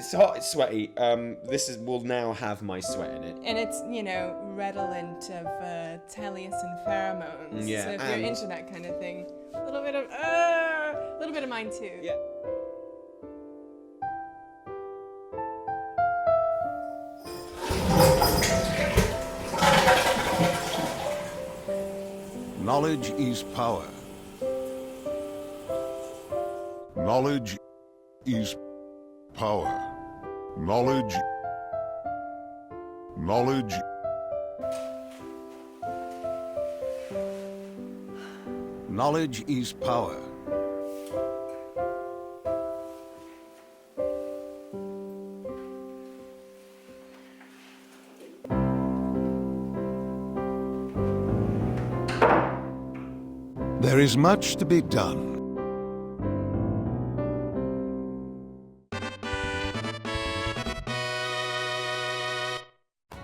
It's hot, it's sweaty. Will now have my sweat in it. And it's, redolent of Taliesin pheromones. Yeah, so if you're into that kind of thing, a little bit of mine too. Yeah. Knowledge is power. Knowledge is power. Knowledge is power. There is much to be done.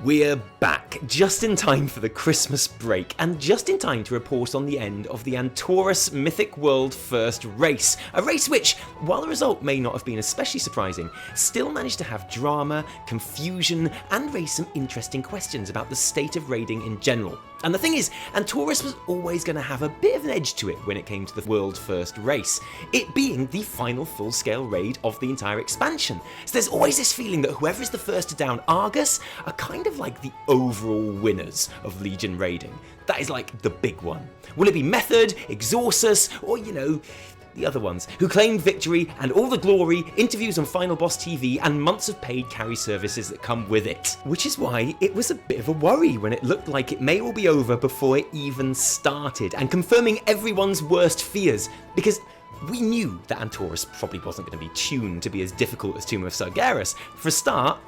We're back, just in time for the Christmas break, and just in time to report on the end of the Antorus Mythic World First race. A race which, while the result may not have been especially surprising, still managed to have drama, confusion, and raise some interesting questions about the state of raiding in general. And the thing is, Antorus was always going to have a bit of an edge to it when it came to the World First race, it being the final full-scale raid of the entire expansion. So there's always this feeling that whoever is the first to down Argus are kind of like the overall winners of Legion raiding. That is like the big one. Will it be Method, Exorsus, or the other ones, who claimed victory and all the glory, interviews on Final Boss TV, and months of paid carry services that come with it. Which is why it was a bit of a worry when it looked like it may all be over before it even started, and confirming everyone's worst fears, because we knew that Antorus probably wasn't going to be tuned to be as difficult as Tomb of Saregeras. For a start,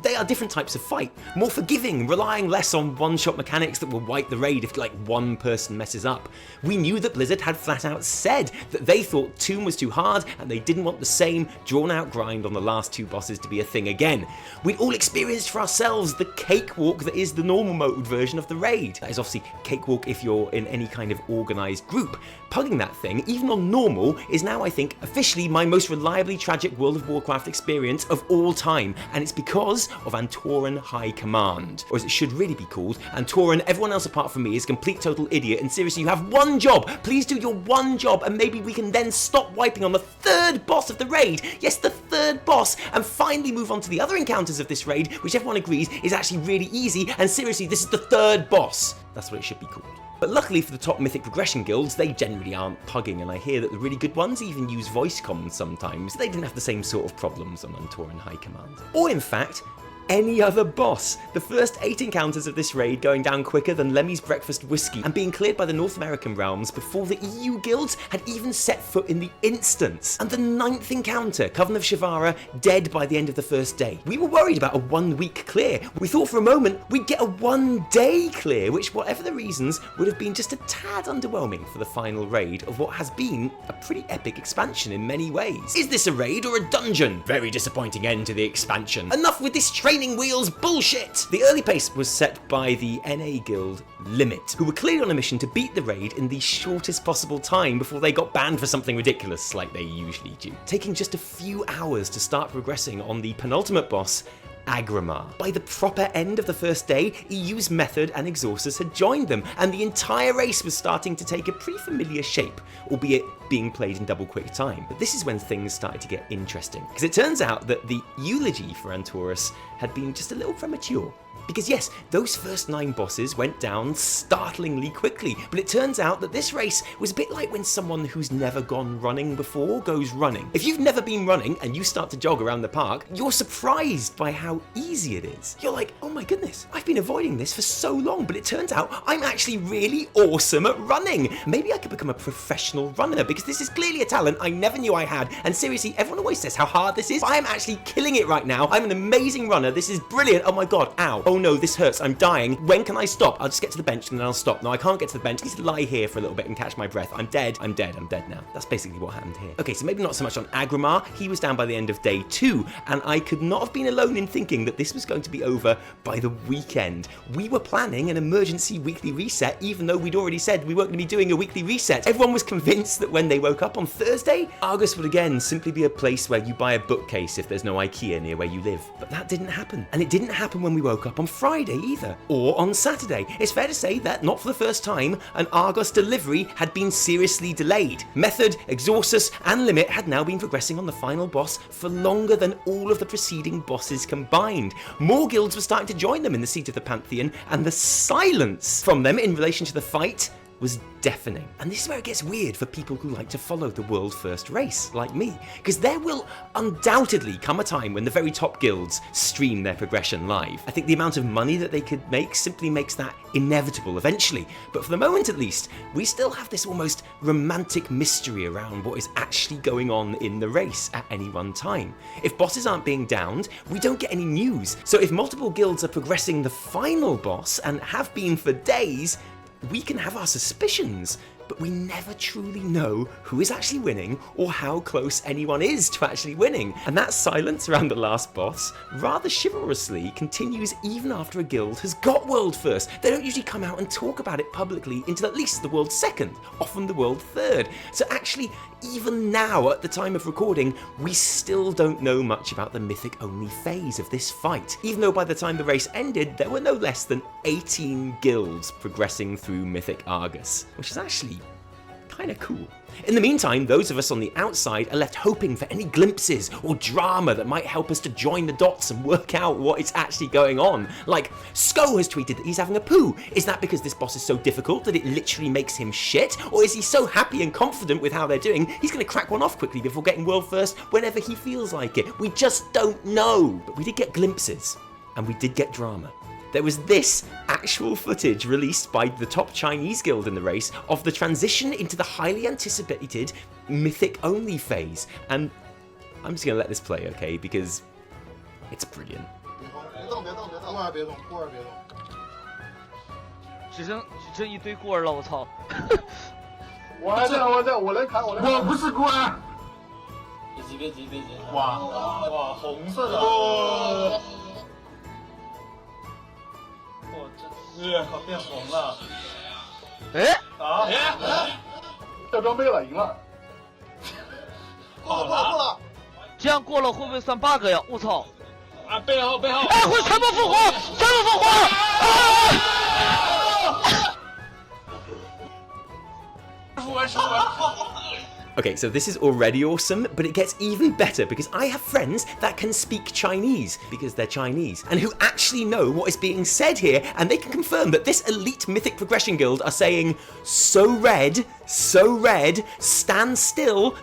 they are different types of fight, more forgiving, relying less on one-shot mechanics that will wipe the raid if one person messes up. We knew that Blizzard had flat out said that they thought Tomb was too hard and they didn't want the same drawn-out grind on the last two bosses to be a thing again. We'd all experienced for ourselves the cakewalk that is the normal mode version of the raid. That is obviously cakewalk if you're in any kind of organised group. Pugging that thing, even on normal, is now, I think, officially my most reliably tragic World of Warcraft experience of all time, and it's because of Antoran High Command. Or as it should really be called, Antoran, everyone else apart from me is a complete total idiot, and seriously, you have one job! Please do your one job, and maybe we can then stop wiping on the third boss of the raid! Yes, the third boss! And finally move on to the other encounters of this raid, which everyone agrees is actually really easy, and seriously, this is the third boss! That's what it should be called. But luckily for the top Mythic progression guilds, they generally aren't pugging, and I hear that the really good ones even use voice comms sometimes. They didn't have the same sort of problems on Antoran High Command. Or in fact, any other boss. The first 8 encounters of this raid going down quicker than Lemmy's breakfast whiskey and being cleared by the North American realms before the EU guilds had even set foot in the instance. And the 9th encounter, Coven of Shavara, dead by the end of the first day. We were worried about a 1-week clear. We thought for a moment we'd get a 1-day clear, which whatever the reasons would have been just a tad underwhelming for the final raid of what has been a pretty epic expansion in many ways. Is this a raid or a dungeon? Very disappointing end to the expansion. Enough with this training wheels bullshit! The early pace was set by the NA guild Limit, who were clearly on a mission to beat the raid in the shortest possible time before they got banned for something ridiculous like they usually do, taking just a few hours to start progressing on the penultimate boss, Agramar. By the proper end of the first day, EU's Method and Exorsus had joined them, and the entire race was starting to take a pretty familiar shape, albeit being played in double quick time. But this is when things started to get interesting, because it turns out that the eulogy for Antorus had been just a little premature. Because yes, those first 9 bosses went down startlingly quickly, but it turns out that this race was a bit like when someone who's never gone running before goes running. If you've never been running and you start to jog around the park, you're surprised by how easy it is. You're like, oh my goodness, I've been avoiding this for so long, but it turns out I'm actually really awesome at running. Maybe I could become a professional runner, because this is clearly a talent I never knew I had, and seriously, everyone always says how hard this is. I am actually killing it right now. I'm an amazing runner. This is brilliant. Oh my god, ow. Oh no, this hurts, I'm dying. When can I stop? I'll just get to the bench and then I'll stop. No, I can't get to the bench. I need to lie here for a little bit and catch my breath. I'm dead now. That's basically what happened here. Okay, so maybe not so much on Agramar. He was down by the end of day 2, and I could not have been alone in thinking that this was going to be over by the weekend. We were planning an emergency weekly reset, even though we'd already said we weren't going to be doing a weekly reset. Everyone was convinced that when they woke up on Thursday, Argus would again simply be a place where you buy a bookcase if there's no IKEA near where you live. But that didn't happen. And it didn't happen when we woke up on Friday either, or on Saturday. It's fair to say that, not for the first time, an Argus delivery had been seriously delayed. Method, Exorsus, and Limit had now been progressing on the final boss for longer than all of the preceding bosses combined. More guilds were starting to join them in the Seat of the Pantheon, and the silence from them in relation to the fight was deafening. And this is where it gets weird for people who like to follow the world first race, like me, because there will undoubtedly come a time when the very top guilds stream their progression live. I think the amount of money that they could make simply makes that inevitable eventually, but for the moment at least, we still have this almost romantic mystery around what is actually going on in the race at any one time. If bosses aren't being downed, we don't get any news. So if multiple guilds are progressing the final boss, and have been for days, we can have our suspicions, but we never truly know who is actually winning or how close anyone is to actually winning. And that silence around the last boss rather chivalrously continues even after a guild has got world first. They don't usually come out and talk about it publicly until at least the world second, often the world third. So actually, even now at the time of recording, we still don't know much about the mythic only phase of this fight, even though by the time the race ended, there were no less than 18 guilds progressing through Mythic Argus, which is actually kind of cool. In the meantime, those of us on the outside are left hoping for any glimpses or drama that might help us to join the dots and work out what is actually going on. Like, Sko has tweeted that he's having a poo. Is that because this boss is so difficult that it literally makes him shit? Or is he so happy and confident with how they're doing, he's going to crack one off quickly before getting world first whenever he feels like it? We just don't know. But we did get glimpses, and we did get drama. There was this actual footage released by the top Chinese guild in the race of the transition into the highly anticipated Mythic-only phase. And I'm just going to let this play, okay, because it's brilliant. 只剩一堆孤儿了，我操！我来砍，我不是孤儿。别急！哇，红色的。变红了！掉装备了，赢了！过了！这样过了会不会算 bug 呀？我操！啊，背后！哎，会全部复活！师傅！ Okay, so this is already awesome, but it gets even better because I have friends that can speak Chinese, because they're Chinese, and who actually know what is being said here, and they can confirm that this elite mythic progression guild are saying, so red, stand still,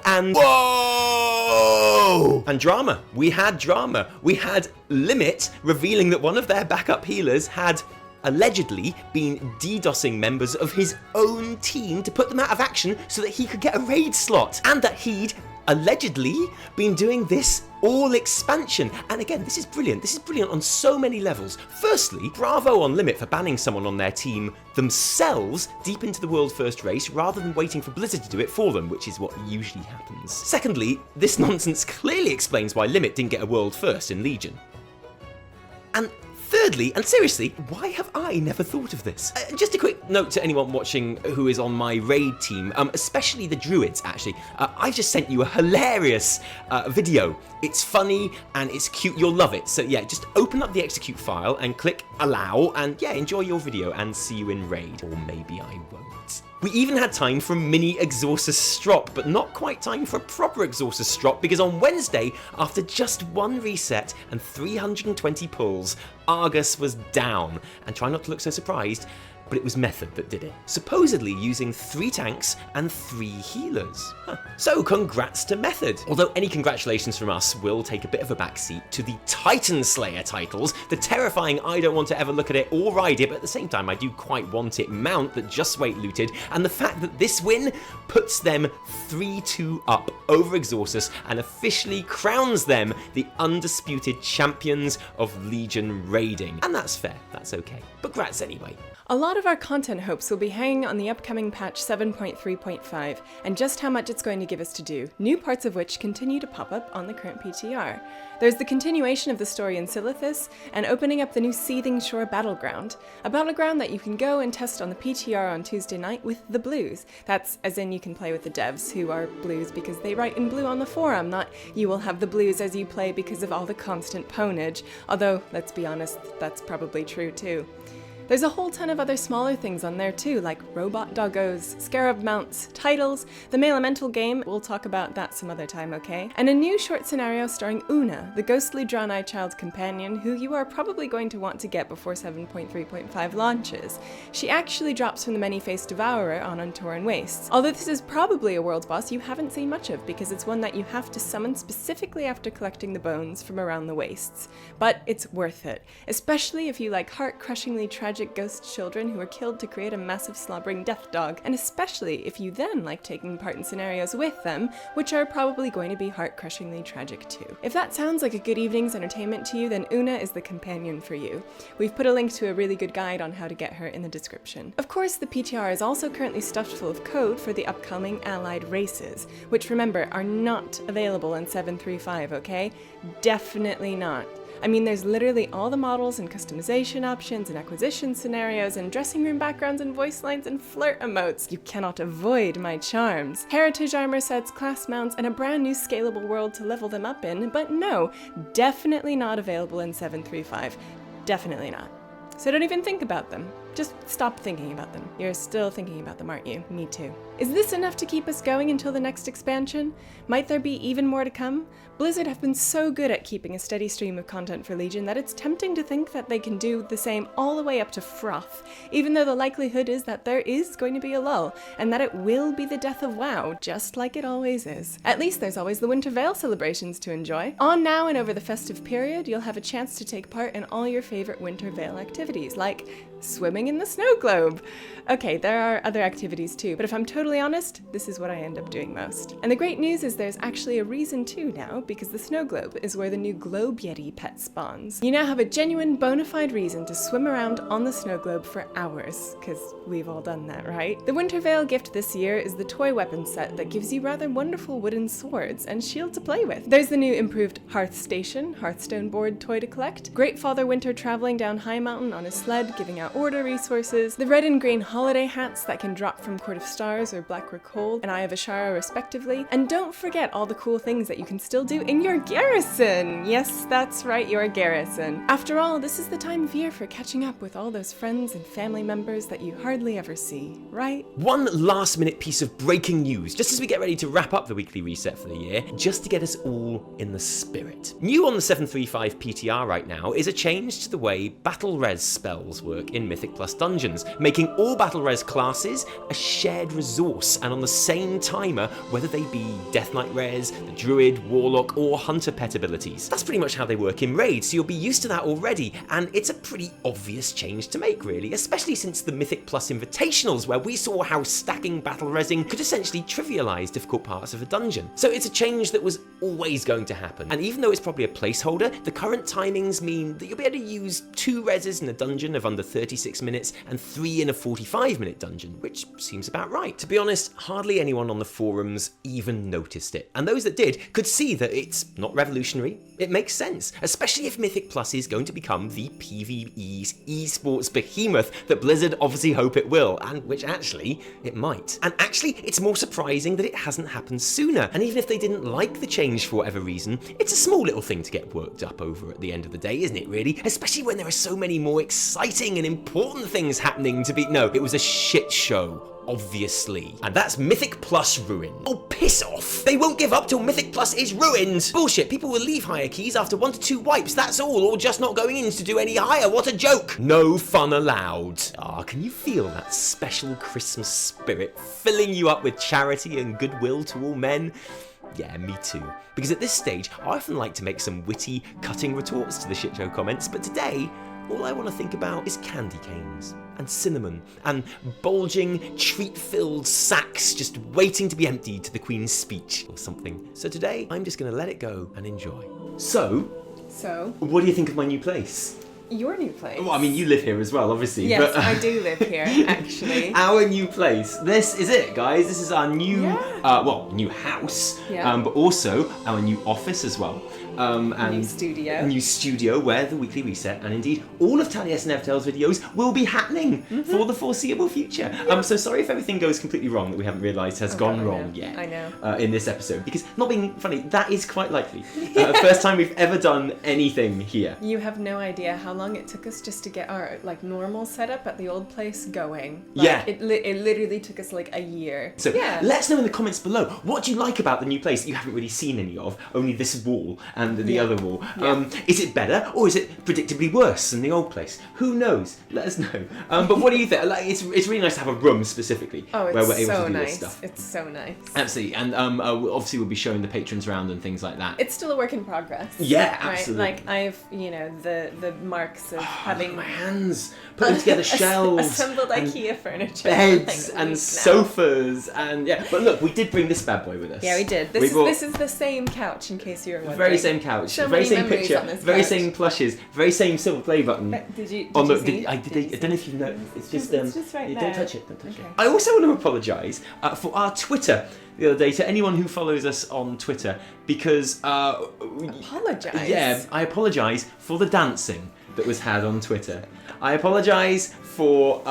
and whoa! And drama. We had drama. We had Limit revealing that one of their backup healers had allegedly been DDoSing members of his own team to put them out of action so that he could get a raid slot, and that he'd allegedly been doing this all expansion. And again, this is brilliant on so many levels. Firstly, bravo on Limit for banning someone on their team themselves deep into the world first race rather than waiting for Blizzard to do it for them, which is what usually happens. Secondly, this nonsense clearly explains why Limit didn't get a world first in Legion. And thirdly, and seriously, why have I never thought of this? Just a quick note to anyone watching who is on my raid team, especially the druids actually. I've just sent you a hilarious video. It's funny and it's cute, you'll love it. So yeah, just open up the execute file and click allow, and yeah, enjoy your video and see you in raid. Or maybe I won't. We even had time for a mini Exorsus strop, but not quite time for a proper Exorsus strop, because on Wednesday, after just one reset and 320 pulls, Argus was down. And try not to look so surprised, but it was Method that did it, supposedly using 3 tanks and 3 healers. So congrats to Method. Although any congratulations from us will take a bit of a backseat to the Titan Slayer titles, the terrifying I don't want to ever look at it or ride it, but at the same time I do quite want it mount that Just Wait looted, and the fact that this win puts them 3-2 up over Exorsus and officially crowns them the undisputed champions of Legion raiding. And that's fair, that's okay. But grats anyway. A lot of our content hopes will be hanging on the upcoming patch 7.3.5 and just how much it's going to give us to do, new parts of which continue to pop up on the current PTR. There's the continuation of the story in Silithus, and opening up the new Seething Shore battleground. A battleground that you can go and test on the PTR on Tuesday night with the blues. That's as in you can play with the devs, who are blues because they write in blue on the forum, not you will have the blues as you play because of all the constant pwnage. Although, let's be honest, that's probably true too. There's a whole ton of other smaller things on there too, like robot doggos, scarab mounts, titles, the male elemental game, we'll talk about that some other time, okay? And a new short scenario starring Uula, the ghostly Draenei child companion who you are probably going to want to get before 7.3.5 launches. She actually drops from the Many-Faced Devourer on Antorus Wastes, although this is probably a world boss you haven't seen much of because it's one that you have to summon specifically after collecting the bones from around the wastes. But it's worth it, especially if you like heart-crushingly tragic ghost children who are killed to create a massive slobbering death dog, and especially if you then like taking part in scenarios with them, which are probably going to be heart-crushingly tragic too. If that sounds like a good evening's entertainment to you, then Uula is the companion for you. We've put a link to a really good guide on how to get her in the description. Of course, the PTR is also currently stuffed full of code for the upcoming allied races, which remember are not available in 7.3.5, okay? Definitely not. I mean, there's literally all the models and customization options and acquisition scenarios and dressing room backgrounds and voice lines and flirt emotes. You cannot avoid my charms. Heritage armor sets, class mounts, and a brand new scalable world to level them up in, but no, definitely not available in 7.3.5. Definitely not. So don't even think about them. Just stop thinking about them. You're still thinking about them, aren't you? Me too. Is this enough to keep us going until the next expansion? Might there be even more to come? Blizzard have been so good at keeping a steady stream of content for Legion that it's tempting to think that they can do the same all the way up to froth, even though the likelihood is that there is going to be a lull, and that it will be the death of WoW, just like it always is. At least there's always the Winter Veil celebrations to enjoy. On now and over the festive period, you'll have a chance to take part in all your favorite Winter Veil activities, like swimming in the snow globe. Okay, there are other activities too, but if I'm totally honest, this is what I end up doing most. And the great news is there's actually a reason too now, because the snow globe is where the new Globe Yeti pet spawns. You now have a genuine bona fide reason to swim around on the snow globe for hours, because we've all done that, right? The Winter Veil gift this year is the toy weapon set that gives you rather wonderful wooden swords and shield to play with. There's the new improved Hearth Station, Hearthstone board toy to collect, Great Father Winter traveling down High Mountain on his sled giving out order resources, the red and green holiday hats that can drop from Court of Stars or Blackrock Hold and Eye of Ashara respectively, and don't forget all the cool things that you can still do in your garrison! Yes, that's right, your garrison. After all, this is the time of year for catching up with all those friends and family members that you hardly ever see, right? One last minute piece of breaking news, just as we get ready to wrap up the weekly reset for the year, just to get us all in the spirit. New on the 7.3.5 PTR right now is a change to the way Battle Res spells work in Mythic Plus Dungeons, making all Battle Res classes a shared resource and on the same timer, whether they be Death Knight Res, the Druid, Warlock, or Hunter pet abilities. That's pretty much how they work in Raid, so you'll be used to that already, and it's a pretty obvious change to make really, especially since the Mythic Plus Invitationals, where we saw how stacking Battle Resing could essentially trivialise difficult parts of a dungeon. So it's a change that was always going to happen, and even though it's probably a placeholder, the current timings mean that you'll be able to use 2 reses in a dungeon of under 36 minutes and 3 in a 45-minute dungeon, which seems about right. To be honest, hardly anyone on the forums even noticed it, and those that did could see that it's not revolutionary. It makes sense, especially if Mythic Plus is going to become the PvE's esports behemoth that Blizzard obviously hope it will, and which actually it might. And actually, it's more surprising that it hasn't happened sooner, and even if they didn't like the change for whatever reason, it's a small little thing to get worked up over at the end of the day, isn't it really? Especially when there are so many more exciting and important things happening to be— no, it was a shit show. Obviously. And that's Mythic Plus ruined. Oh, piss off! They won't give up till Mythic Plus is ruined! Bullshit, people will leave higher keys after 1 to 2 wipes, that's all, or just not going in to do any higher, what a joke! No fun allowed. Ah, can you feel that special Christmas spirit filling you up with charity and goodwill to all men? Yeah, me too. Because at this stage, I often like to make some witty, cutting retorts to the shit show comments, but today, all I want to think about is candy canes, and cinnamon, and bulging, treat-filled sacks just waiting to be emptied to the Queen's speech, or something. So today, I'm just going to let it go and enjoy. So, what do you think of my new place? your new place. Well, I mean, you live here as well, obviously. Yes, but, I do live here, actually. Our new place. This is it, guys. This is our new, new house, Yeah. but also our new office as well. And New studio. A new studio where the weekly reset and indeed all of Taliesin and Evitel's videos will be happening for the foreseeable future. So sorry if everything goes completely wrong that we haven't realised has gone wrong yet. I know. In this episode, because not being funny, that is quite likely. First time we've ever done anything here. You have no idea how long it took us just to get our normal setup at the old place going. Yeah. It literally took us a year. So yeah. let us know in the comments below, what do you like about the new place that you haven't really seen any of, only this wall and the other wall. Is it better or is it predictably worse than the old place? Who knows? Let us know. But what do you think? It's really nice to have a room specifically where we're able to do this stuff. It's so nice. Absolutely. And obviously we'll be showing the patrons around and things like that. It's still a work in progress. Yeah, absolutely. Right? I've, the marks of having my hands putting together shelves, assembled IKEA furniture, beds for and now. sofas, and but look, we did bring this bad boy with us. Yeah, we did. This is the same couch, in case you're wondering. Very same couch, So very many same memories picture, on this very couch. same plushes, very same silver play button. Did you I see? don't know if you know. It's just It's just right you there. don't touch it. Don't touch Okay. it. I also want to apologise for our Twitter the other day to anyone who follows us on Twitter because Apologise. yeah, I apologise for the dancing that was had on Twitter. I apologise for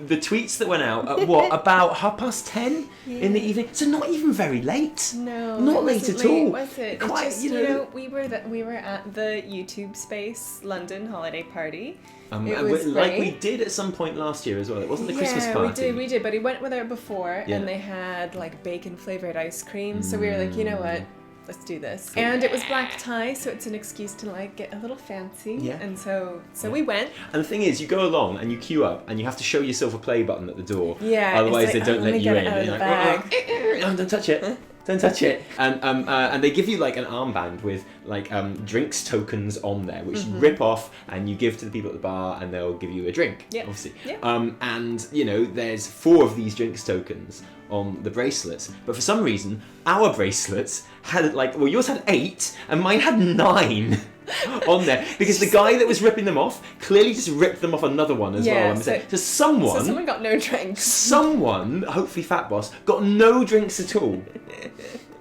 the tweets that went out at about 10:30 in the evening. So not even very late. No, not it late wasn't at all. Was it? Quite, It's just, we were at the YouTube Space London holiday party. It was like great. we did at some point last year as well. It wasn't the Christmas party. Yeah, we did. But he went with her before, Yeah. and they had bacon flavored ice cream. So we were like, you know what? Let's do this. And it was black tie, so it's an excuse to get a little fancy. Yeah. And so we went. And the thing is, you go along and you queue up and you have to show your silver play button at the door. Yeah. Otherwise, it's they don't let let me you get in. it out of You're the like, bag. oh, don't touch it. Don't touch it. And they give you an armband with drinks tokens on there, which you rip off and you give to the people at the bar, and they'll give you a drink. Yeah. Obviously. Yeah. And there's 4 of these drinks tokens on the bracelets, but for some reason our bracelets had yours had 8 and mine had 9 on there because the guy that was ripping them off clearly just ripped them off another one as well. And so someone got no drinks. Someone, hopefully Fat Boss, got no drinks at all.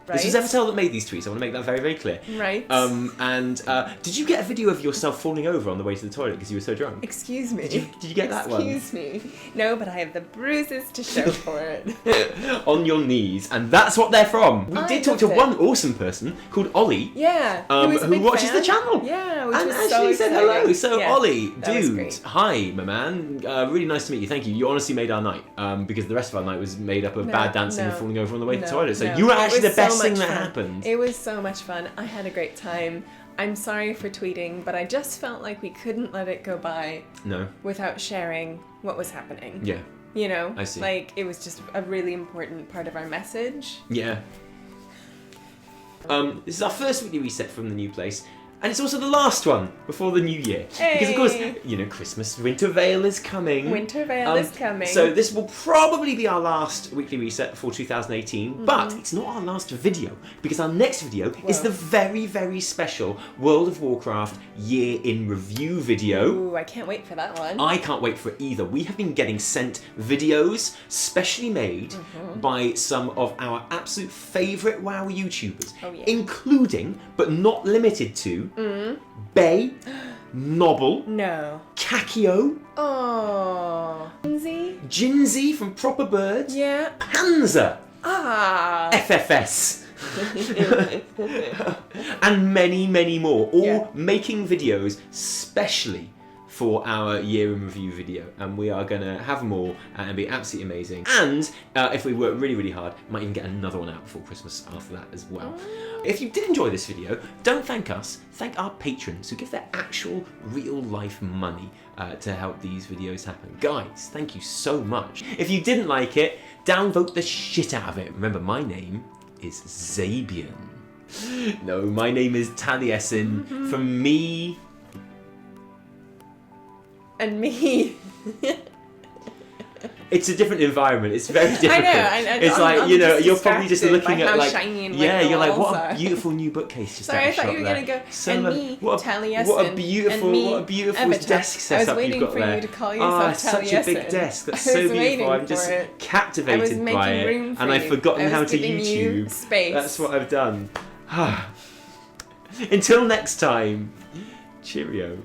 Right. This was Evitel that made these tweets. I want to make that very, very clear. Right. And did you get a video of yourself falling over on the way to the toilet because you were so drunk? Excuse me. Did you get that one? Excuse me. No, but I have the bruises to show for it. On your knees, and that's what they're from. We did talk to one awesome person called Ollie. Yeah. Who watches the channel. Yeah, which and was actually so said exciting. hello. So Yeah, Ollie, that was dude, great. hi, my man. Really nice to meet you. Thank you. You honestly made our night. Because the rest of our night was made up of bad dancing and falling over on the way to the toilet. So you were actually the best thing that happened. It was so much fun. I had a great time. I'm sorry for tweeting, but I just felt like we couldn't let it go by without sharing what was happening. Yeah. I see. It was just a really important part of our message. Yeah. This is our first weekly reset from the new place. And it's also the last one before the new year. Because, of course, Christmas, Winter Veil is coming. Winter Veil is coming. So this will probably be our last weekly reset for 2018. But it's not our last video. Because our next video is the very, very special World of Warcraft Year in Review video. Ooh, I can't wait for that one. I can't wait for it either. We have been getting sent videos specially made by some of our absolute favourite WoW YouTubers. Oh, yeah. Including, but not limited to, Bay, Nobble, No. Kakio, Oh. Jinzi from Proper Birds, Yeah. Panzer, Ah. FFS. And many, many more, all making videos specially for our year in review video, and we are going to have them all and be absolutely amazing. And if we work really, really hard, might even get another one out before Christmas after that as well. If you did enjoy this video, don't thank us, thank our patrons who give their actual real life money to help these videos happen. Guys, thank you so much. If you didn't like it, downvote the shit out of it. Remember, my name is Zabian. No, my name is Taliesin. From me And me. It's a different environment. It's very different. I know. It's like, I'm you know, just you're probably just distracted looking by at how like, shiny and yeah, white you're like, the what walls a are. beautiful new bookcase just Sorry, out I of thought shop you were there. gonna go, So and lovely. me, what a Taliesin, beautiful, and me, what a beautiful Evitel. desk setup I was waiting you've got for there. you to call yourself such a big Taliesin. desk. That's I so was beautiful. waiting I'm just for it. I was captivated making by it, room for and I've you. forgotten I how was to giving you YouTube. space. That's what I've done. Until next time, cheerio.